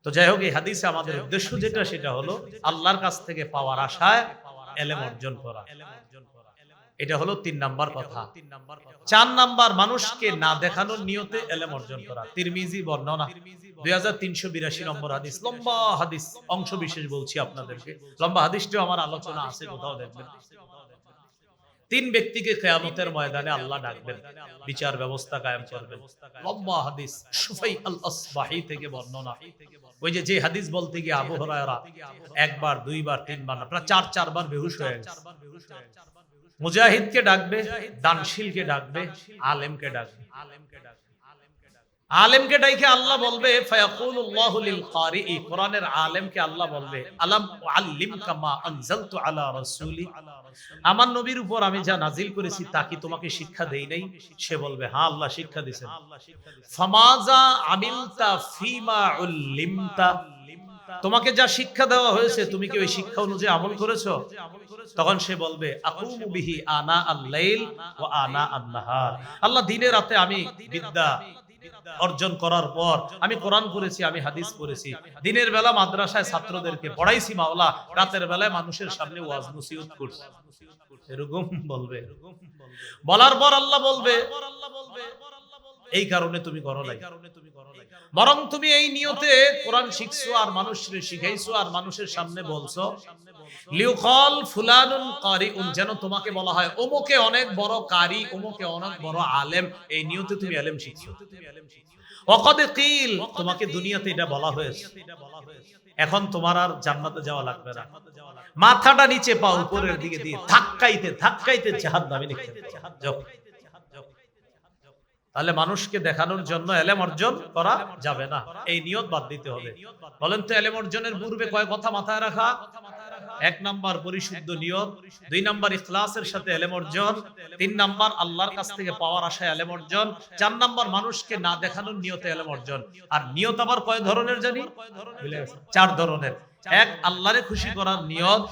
তো যাই হোক, এই হাদিসে আমাদের উদ্দেশ্য যেটা সেটা হলো আল্লাহর কাছ থেকে পাওয়ার আশায় ইলম অর্জন করা। এটা হলো ৩ নাম্বার কথা। ৪ নাম্বার, মানুষকে না দেখানোর নিয়তে ইলম অর্জন করা। তিরমিজি বর্ণনা 2382 নম্বর হাদিস, লম্বা হাদিস, অংশ বিশেষ বলছি আপনাদেরকে। লম্বা হাদিসটিও আমার আলোচনা আছে, কোথাও দেখবেন। ৩ ব্যক্তিকে কিয়ামতের ময়দানে আল্লাহ ডাকবেন, বিচার ব্যবস্থা কায়েম করবেন। লম্বা হাদিস, সুফাই আল আসবাহি থেকে বর্ণনা। ওই যে হাদিস বলতে গিয়ে আবু হুরায়রা একবার, দুইবার, তিনবার না, প্রায় 4 বার বেহুশ হয়ে গেছে। মুজাহিদকে ডাকবে, দানশীলকে ডাকবে, আলেমকে ডাকবে। আলেমকে ডাইকে আল্লাহ বলবে, ফায়াকুলুল্লাহু লিল কারিই, কোরআনের আলেমকে আল্লাহ বলবে, আলাম উআল্লিমকা মা আনজালতু আলা রাসূলি, আমার নবীর উপর আমি যা নাজিল করেছি তা কি তোমাকে শিক্ষা দেই নাই? সে বলবে, হ্যাঁ আল্লাহ শিক্ষা দিয়েছেন। ফামাযা আমিলতা ফিমা উল্লিমতা, তোমাকে যা শিক্ষা দেওয়া হয়েছে তুমি কি ওই শিক্ষা অনুযায়ী আমল করেছো? তখন সে বলবে, আকুমু বিহি আনা আল-লাইল ওয়া আনা আন-নাহার, আল্লাহ দিনে রাতে আমি বিদ্যা অর্জন করার পর আমি কোরআন পড়েছি, আমি হাদিস পড়েছি, দিনের বেলা মাদ্রাসায় ছাত্রদেরকে পড়াইছি মাওলা, রাতের বেলায় মানুষের সামনে ওয়াজ নসিহত করছি। এরকম বলবে। বলার পর আল্লাহ বলবে, এই কারণে তুমি করো নাই, বরং তুমি এই নিয়তে কোরআন শিখছো আর মানুষকে শিখাইছো আর মানুষের সামনে বলছো, লিউকাল ফুলানুন কারিউন, যেন তোমাকে বলা হয় ওমকে অনেক বড় কারি, ওমকে অনেক বড় আলেম, এই নিয়তে তুমি ইলম শিখছো। ওয়াকাদ কিল, তোমাকে দুনিয়াতে এটা বলা হয়েছে, এখন তোমার আর জান্নাতে যাওয়া লাগবে না, মাথাটা নিচে পা উপরের দিকে দিয়ে ধাক্কাইতে ধাক্কাইতে জাহান্নামে নিক্ষেপ যাও। তাহলে মানুষকে দেখানোর জন্য ইলম অর্জন করা যাবে না, এই নিয়ত বাদ দিতে হবে। বলেন তো, ইলম অর্জনের পূর্বে কয় কথা মাথায় রাখা? ১ নাম্বার পরিশুদ্ধ নিয়ত, ২ নাম্বার ইখলাসের সাথে ইলম অর্জন, ৩ নাম্বার আল্লাহর কাছ থেকে পাওয়ার আশায় ইলম অর্জন, ৪ নাম্বার মানুষকে না দেখানোর নিয়তে ইলম অর্জন। আর নিয়ত আবার কয় ধরনের জানি? ৪ ধরনের। ১, আল্লাহরে খুশি করার নিয়ত,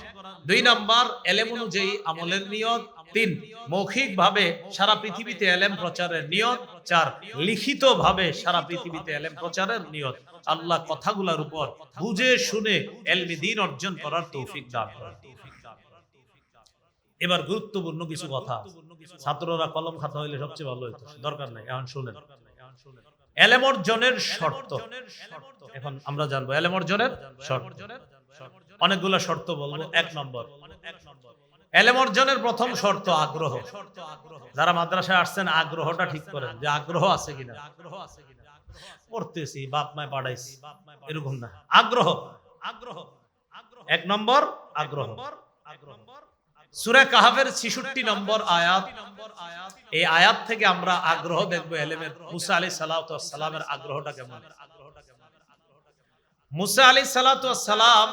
২ নাম্বার ইলম অনুযায়ী আমলের নিয়ত, ৩, মৌখিক ভাবে সারা পৃথিবীতে ইলম প্রচারের নিয়ত, ৪, লিখিত ভাবে সারা পৃথিবীতে ইলম প্রচারের নিয়ত। আল্লাহ কথাগুলোর উপর বুঝে শুনে ইলমি দ্বীন অর্জন করার তৌফিক দান করেন। এবার গুরুত্বপূর্ণ কিছু কথা, ছাত্ররা কলম খাতা হইলে সবচেয়ে ভালো হতো, দরকার নাই, এখন শুনেন। ইলম অর্জনের শর্ত এখন আমরা জানবো। ইলম অর্জনের শর্ত, অনেকগুলো শর্ত বলবো। ১ নম্বর, ইলম অর্জনের প্রথম শর্ত আগ্রহ। যারা মাদ্রাসায় আসছেন আগ্রহটা ঠিক করেন, যে আগ্রহ আছে কিনা। পড়তেছি, বাপ মায় পাঠাইছি, এরকম না, আগ্রহ। ১ নম্বর আগ্রহ। সূরা কাহফের ৬৬ নম্বর আয়াত, এই আয়াত থেকে আমরা আগ্রহ দেখব ইলমের। মুসা আলাইহিস সালাতু ওয়াস সালামের আগ্রহটা কেমন। মুসা আলাইহিস সালাতু ওয়াস সালাম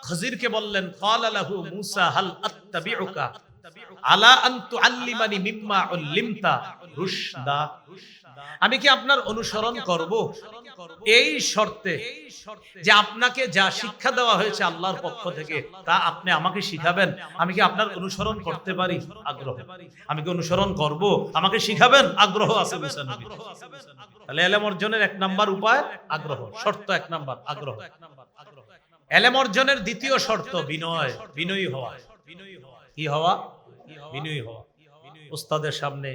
খজিরকে বললেন, ক্বালা লাহু মুসা হাল আত্তাবিউকা আলা আন তুআল্লিমানি মিম্মা উল্লিমতা রুশদা, আমি কি আপনার অনুসরণ করব এই শর্তে যে আপনাকে যা শিক্ষা দেওয়া হয়েছে আল্লাহর পক্ষ থেকে তা আপনি আমাকে শিখাবেন, আমি কি আপনার অনুসরণ করতে পারি? আগ্রহ। আমি কি অনুসরণ করব, আমাকে শিখাবেন? আগ্রহ আছে মুসা নবী। তাহলে ইলম অর্জনের ১ নাম্বার উপায় আগ্রহ, শর্ত ১ নাম্বার আগ্রহ। ইলম অর্জনের দ্বিতীয় শর্ত বিনয়, বিনয়ী হওয়া। কি হওয়া? বিনয়ী হওয়া। উস্তাদের সামনে,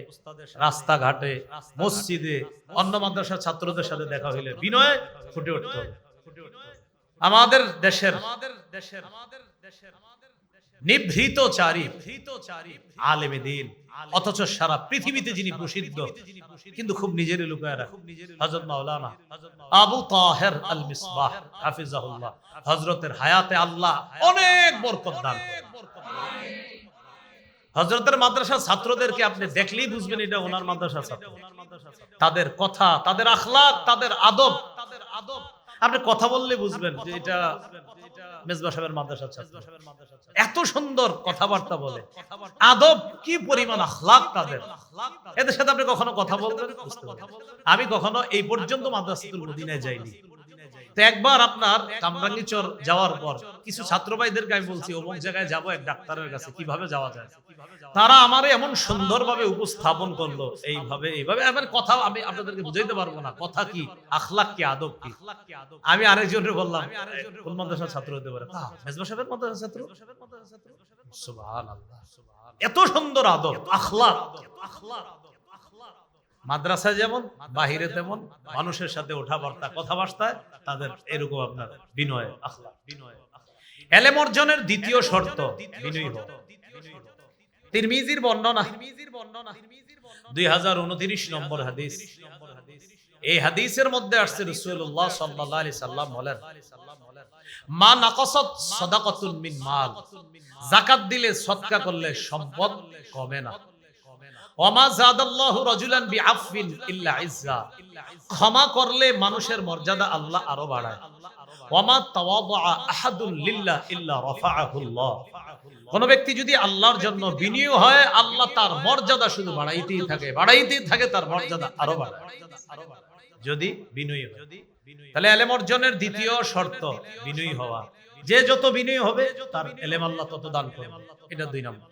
রাস্তাঘাটে, মসজিদে, অন্য মাদ্রাসার ছাত্রদের সাথে দেখা হইলে বিনয় ফুটে উঠতে হবে। আমাদের দেশের নিভৃতচারী আলেমে দ্বীন, অথচ সারা পৃথিবীতে যিনি প্রসিদ্ধ কিন্তু খুব নিজেরই লুকায় রাখে, হযরত মাওলানা আবু তাহের আল মিসবাহ হাফিজাহুল্লাহ, হযরতের হায়াতে আল্লাহ অনেক বরকত দান করেন। হযরতের মাদ্রাসার ছাত্রদেরকে আপনি দেখলেই বুঝবেন এটা ওনার মাদ্রাসার ছাত্র। তাদের কথা, তাদের আখলাক, তাদের আদব, আপনি কথা বললে বুঝবেন যে এটা মেজবা সাহেবের মাদ্রাসার ছাত্র। এত সুন্দর কথাবার্তা বলে, আদব কি পরিমাণ, আখলাক তাদের, এদের সাথে আপনি কখনো কথা বলবেন? আমি কখনো এই পর্যন্ত মাদ্রাসাতুল মদিনায় যাইনি, তো একবার আপনার কামরাঙ্গীচর যাওয়ার পর কিছু ছাত্র ভাইদেরকে আমি বলছি অমুক জায়গায় যাব এক ডাক্তারের কাছে, কিভাবে যাওয়া যায়। তারা আমারে এমন সুন্দরভাবে উপস্থাপন করলো, এইভাবে এইভাবে এবার কথা আমি আপনাদেরকে বুঝাইতে পারবো না, কথা কি, আখলাক কি, আদব কি। আমি আরেকজনের বললাম কোন মাদ্রাসার ছাত্র হতে পারে, মেজবা সাহেবের মাদ্রাসার ছাত্র। সুবহানাল্লাহ, এত সুন্দর আদব আখলাক। মাদ্রাসায় যেমন বাহিরে তেমন, মানুষের সাথে ওঠাবার্তা কথাবার্তায় তাদের এরকম আপনার বিনয় আখলাক। এলেম অর্জনের দ্বিতীয় শর্ত বিনয়ী হওয়া। তিরমিজির বর্ণনা 2029 নম্বর হাদিস। এই হাদিসের মধ্যে আসছে রাসূলুল্লাহ সাল্লাল্লাহু আলাইহি সাল্লাম বলেন, মা নাকাসাত সাদাকাতুন মিন মাল, যাকাত দিলে সদকা করলে সম্পদ কমে না। ওয়ামা যাদাল্লাহু রাজুলান বিআফিন ইল্লা ইজ্জা, ক্ষমা করলে মানুষের মর্যাদা আল্লাহ আরো বাড়ায়। ওয়ামা তাওয়াদা আহাদুন লিল্লাহ ইল্লা রাফাআহুল্লাহ, কোন ব্যক্তি যদি আল্লাহর জন্য বিনয়ী হয় আল্লাহ তার মর্যাদা শুধু বাড়াইতেই থাকে, তার মর্যাদা আরো বাড়ায় যদি বিনয়ী হয়। তাহলে ইলম অর্জনের দ্বিতীয় শর্ত বিনয়ী হওয়া। যে যত বিনয়ী হবে তার ইলম আল্লাহ তত দান করবে, এটা 2 নম্বর।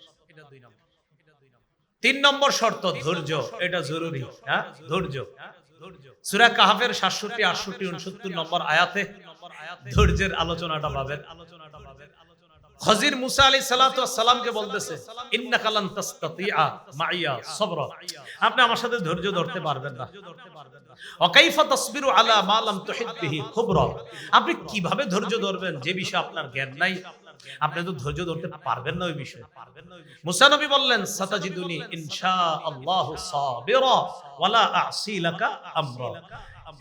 3 নম্বর শর্ত ধৈর্য, এটা জরুরি। হ্যাঁ, ধৈর্য। সূরা কাহফের 67, 68, 69 নম্বর আয়াতে ধৈর্যের আলোচনাটা পাবেন। খজির মুসা আলাইহিস সালাতু ওয়াস সালামকে বলতেছে, ইন্নাকা লান তাসতাতিআ মাইয়া সাবরা, আপনি আমার সাথে ধৈর্য ধরতে পারবেন না। ওয়া কাইফা তাসবিরু আলা মা লাম তুহিত বিহি খুবরা, আপনি কিভাবে ধৈর্য ধরবেন যে বিষয়ে আপনার জ্ঞান নাই, আপনি তো ধৈর্য ধরতে পারবেন না ওই বিষয়ে। মুসা নবী বললেন, সাতাজিদুনি ইনশাআল্লাহু সাবিরা ওয়ালা আ'সি লাকা আমরা,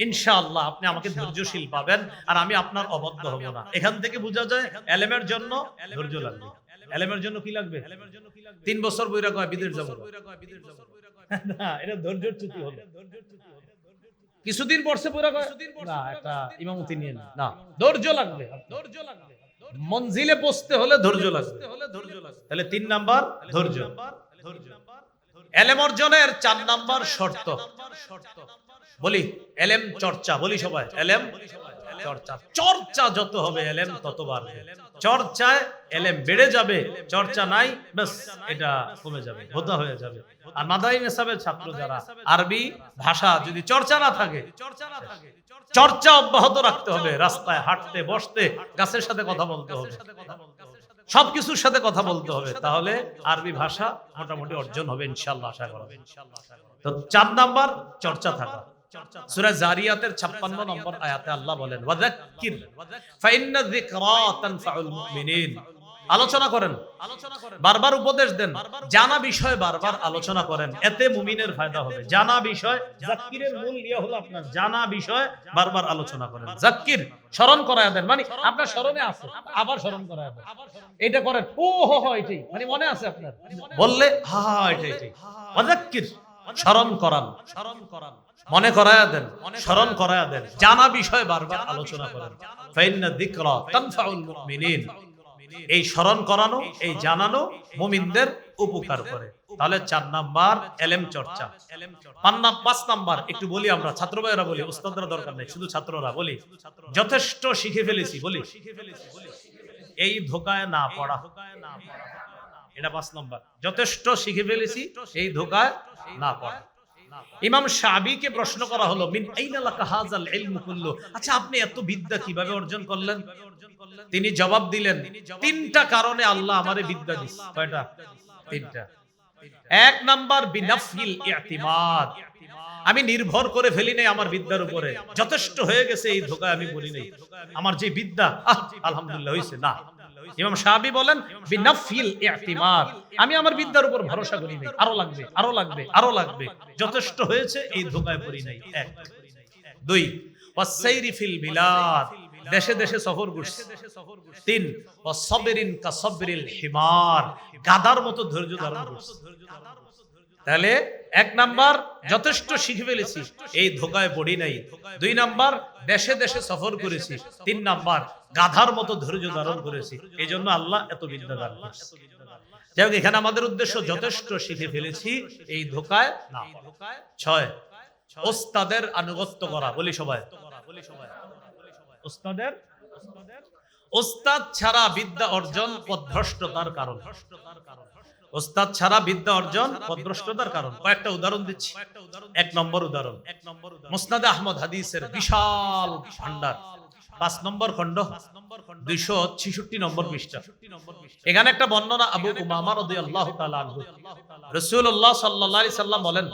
ইনশাআল্লাহ আপনি আমাকে ধৈর্যশীল পাবেন আর আমি আপনার অবাধ্য হব না। এখান থেকে বোঝা যায় ইলমের জন্য ধৈর্য লাগবে। ইলমের জন্য কি লাগবে? 3 বছর বইরা কয় বিদেশ যাব না, এটা ধৈর্যের চ্যুতি হলো। কিছুদিন পড়ছে বইরা কয় না, একটা ইমামতি নিয়ে না, ধৈর্য লাগবে। মঞ্জিলে পৌঁছতে হলে ধৈর্য লাগবে। তাহলে 3 নাম্বার ধৈর্য। ইলম অর্জনের 4 নাম্বার শর্ত বলি ইলম চর্চা। বলি সবাই ইলম চর্চা। চর্চা যত হবে ইলম তত বাড়বে। চর্চায় ইলম বেড়ে যাবে, চর্চা নাই বাস এটা কমে যাবে, বোধা হয়ে যাবে। আর মাদানী মেসাবের ছাত্র যারা, আরবি ভাষা যদি চর্চা না থাকে, চর্চা অব্যাহত রাখতে হবে। রাস্তায় হাঁটতে বসতে গাছের সাথে কথা বলতে হবে, সবকিছুর সাথে কথা বলতে হবে, তাহলে আরবি ভাষা মোটামুটি অর্জন হবে ইনশাআল্লাহ, আশা করা। তো 4 নাম্বার চর্চা থাকা। সূরা জারিয়াতের 56 নম্বর আয়াতে আল্লাহ বলেন, ওয়াযাক্কির ফাইন্না যিকরা তানফাউল মুমিনিন, আলোচনা করেন, বারবার উপদেশ দেন, জানা বিষয় বারবার আলোচনা করেন, এতে মুমিনের ফায়দা হবে। জানা বিষয়, যাক্কিরের মূল ইয়া হলো আপনার জানা বিষয় বারবার আলোচনা করেন। যাক্কির স্মরণ করায় দেন, মানে আপনার স্মরণে আছে আবার স্মরণ করায় দেন, এটা করেন, ও হো এটাই, মানে মনে আছে আপনার, বললে হ্যাঁ এটাই। ওয়াযাক্কির স্মরণ করান, মনে করায়া দেন, স্মরণ করায়া দেন, জানা বিষয় বারবার আলোচনা করেন। ফাইন্না যিকরা তানফাউল মুমিনিন, এই স্মরণ করানো, এই জানানো মুমিনদের উপকার করে। তাহলে 4 নাম্বার ইলম চর্চা। 5 নাম্বার একটু বলি, আমরা ছাত্র ভাইরা বলি, উস্তাদরা দরকার নেই, শুধু ছাত্ররা বলি, যথেষ্ট শিখে ফেলেছি বলি, এই ধোকায় না পড়া। এটা 5 নাম্বার, যথেষ্ট শিখে ফেলেছি, এই ধোকায় না পড়া। ইমাম শাবিকে প্রশ্ন করা হলো, মিন আইনা লাকা হাযাল ইলমু কুল্লু, আচ্ছা আপনি এত বিদ্যা কিভাবে অর্জন করলেন? তিনি জবাব দিলেন, 3টা কারণে আল্লাহ আমারে বিদ্যা দিয়েছে। কয়টা? 3টা। 1 নাম্বার বিনাফিল ইতিমাদ, আমি নির্ভর করে ফেলি নাই আমার বিদ্যার উপরে, যথেষ্ট হয়ে গেছে এই ধোকায় আমি পড়ি নাই, আমার যে বিদ্যা আলহামদুলিল্লাহ হইছে না। ইমাম শাফি বলেন বিনাফিল ইতিমাদ, আমি আমার বিদ্যার উপর ভরসা করি নাই, আরো লাগবে আরো লাগবে আরো লাগবে, যথেষ্ট হয়েছে এই ধোকায় পড়ি নাই। 1 2 ওয়াসাইরি ফিল বিলাদ, দেশে দেশে সফর করছি। 3 ওয়াসবিরিন কাসবরিল হিমার, গাধার মতো ধৈর্য ধারণ করছি। তাহলে 1 নাম্বার যথেষ্ট শিখে ফেলেছি, এই ধোকায় পড়ি নাই। 2 নাম্বার দেশে দেশে সফর করেছি। 3 নাম্বার গাধার মতো ধৈর্য ধারণ করেছি, এই জন্য আল্লাহ এত বিদ্যা দান করেছে। যাই হোক, এখানে আমাদের উদ্দেশ্য যথেষ্ট শিখে ফেলেছি, এই ধোকায় না। 6 ওস্তাদের আনুগত্য করা। বলি সবাই উস্তাদের ওস্তাদ ছাড়া বিদ্যা অর্জন পথভ্রষ্টতার কারণ। ওস্তাদ ছাড়া বিদ্যা অর্জন পথভ্রষ্টতার কারণ। কয়েকটা উদাহরণ দিচ্ছি। এক নম্বর উদাহরণ, মুসনাদে আহমদ হাদিসের বিশাল ভান্ডার, 5 নম্বর খণ্ড, 266 নম্বর পৃষ্ঠা। এখানে একটা বর্ণনা, আবু উমামা রাদিয়াল্লাহু তাআলা আনহু, রাসূলুল্লাহ সাল্লাল্লাহু আলাইহি সাল্লাম বলেন,